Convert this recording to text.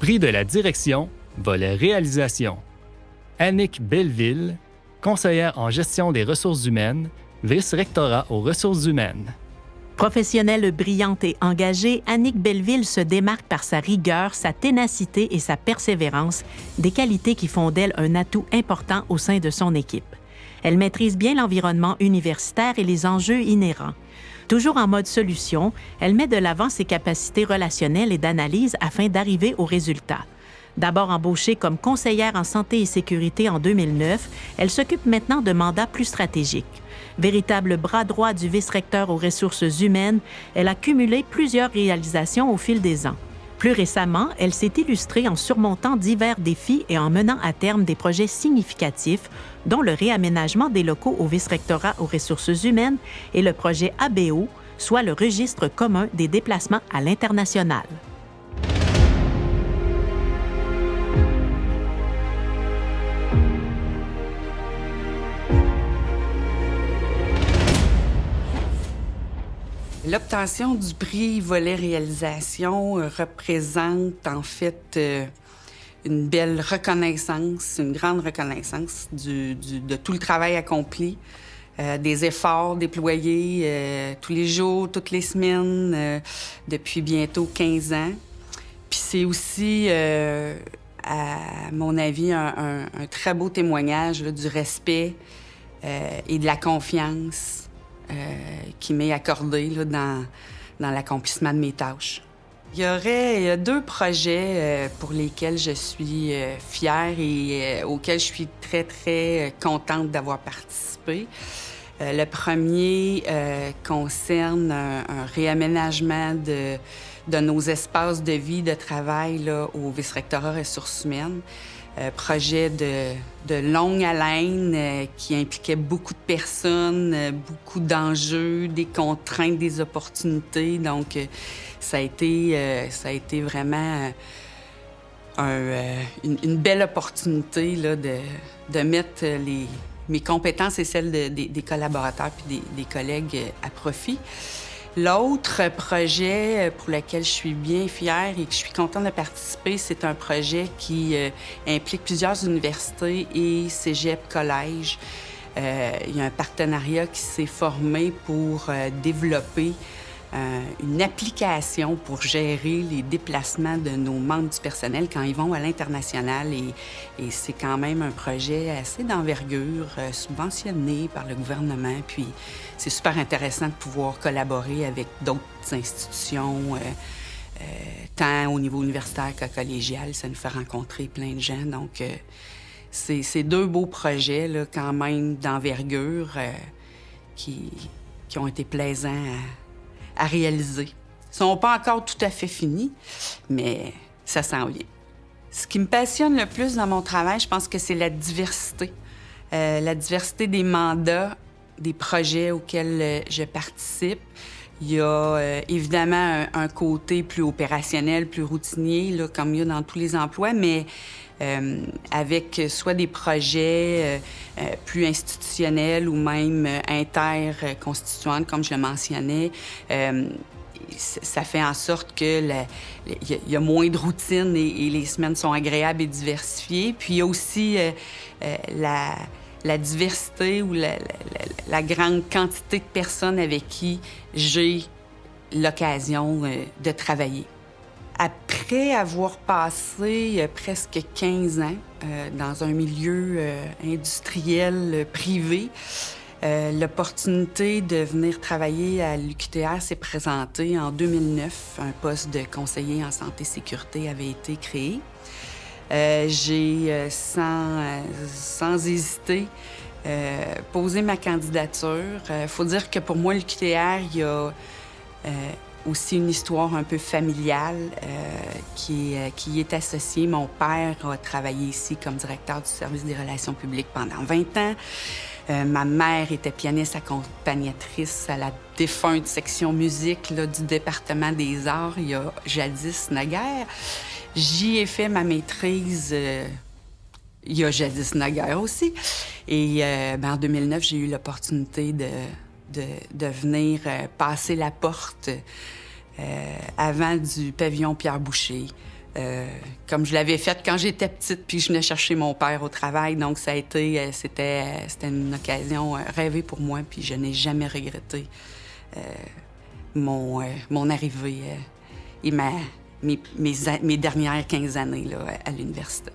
Prix de la direction, volet réalisation. Annick Belleville, conseillère en gestion des ressources humaines, vice-rectorat aux ressources humaines. Professionnelle brillante et engagée, Annick Belleville se démarque par sa rigueur, sa ténacité et sa persévérance, des qualités qui font d'elle un atout important au sein de son équipe. Elle maîtrise bien l'environnement universitaire et les enjeux inhérents. Toujours en mode solution, elle met de l'avant ses capacités relationnelles et d'analyse afin d'arriver au résultat. D'abord embauchée comme conseillère en santé et sécurité en 2009, elle s'occupe maintenant de mandats plus stratégiques. Véritable bras droit du vice-recteur aux ressources humaines, elle a cumulé plusieurs réalisations au fil des ans. Plus récemment, elle s'est illustrée en surmontant divers défis et en menant à terme des projets significatifs, dont le réaménagement des locaux au vice-rectorat aux ressources humaines et le projet ABO, soit le registre commun des déplacements à l'international. L'obtention du prix volet réalisation représente en fait une belle reconnaissance, une grande reconnaissance de tout le travail accompli, des efforts déployés tous les jours, toutes les semaines, depuis bientôt 15 ans. Puis c'est aussi, à mon avis, un très beau témoignage là, du respect et de la confiance qui m'est accordé là, dans l'accomplissement de mes tâches. Il y aurait 2 projets pour lesquels je suis fière et auxquels je suis très, très contente d'avoir participé. Le premier concerne un réaménagement de nos espaces de vie, de travail là, au vice-rectorat ressources humaines. Projet de longue haleine qui impliquait beaucoup de personnes, beaucoup d'enjeux, des contraintes, des opportunités. Donc, ça a été vraiment une belle opportunité là, de mettre mes compétences et celles des collaborateurs puis des collègues à profit. L'autre projet pour lequel je suis bien fière et que je suis contente de participer, c'est un projet qui implique plusieurs universités et cégep, collèges. Il y a un partenariat qui s'est formé pour développer une application pour gérer les déplacements de nos membres du personnel quand ils vont à l'international. Et c'est quand même un projet assez d'envergure, subventionné par le gouvernement. Puis c'est super intéressant de pouvoir collaborer avec d'autres institutions, tant au niveau universitaire que collégial. Ça nous fait rencontrer plein de gens. Donc, c'est 2 beaux projets, là, quand même, d'envergure qui ont été plaisants à réaliser. Ils ne sont pas encore tout à fait finis, mais ça s'en vient. Ce qui me passionne le plus dans mon travail, je pense que c'est la diversité. La diversité des mandats, des projets auxquels je participe. Il y a évidemment un côté plus opérationnel, plus routinier, là, comme il y a dans tous les emplois, mais avec soit des projets plus institutionnels ou même interconstituants, comme je le mentionnais, ça fait en sorte que il y a moins de routine et les semaines sont agréables et diversifiées. Puis il y a aussi la diversité ou la grande quantité de personnes avec qui j'ai l'occasion de travailler. Après avoir passé presque 15 ans dans un milieu industriel privé, l'opportunité de venir travailler à l'UQTR s'est présentée en 2009. Un poste de conseiller en santé et sécurité avait été créé. J'ai, sans hésiter, posé ma candidature. Faut dire que pour moi, l'UQTR, il y a aussi une histoire un peu familiale qui est associée. Mon père a travaillé ici comme directeur du service des relations publiques pendant 20 ans. Ma mère était pianiste accompagnatrice à la défunte section musique là, du département des arts il y a jadis naguère. J'y ai fait ma maîtrise il y a jadis naguère aussi. Et en 2009, j'ai eu l'opportunité de venir passer la porte avant du pavillon Pierre Boucher comme je l'avais fait quand j'étais petite, puis je venais chercher mon père au travail. Donc, c'était une occasion rêvée pour moi, puis je n'ai jamais regretté mon arrivée et mes dernières 15 années là, à l'université.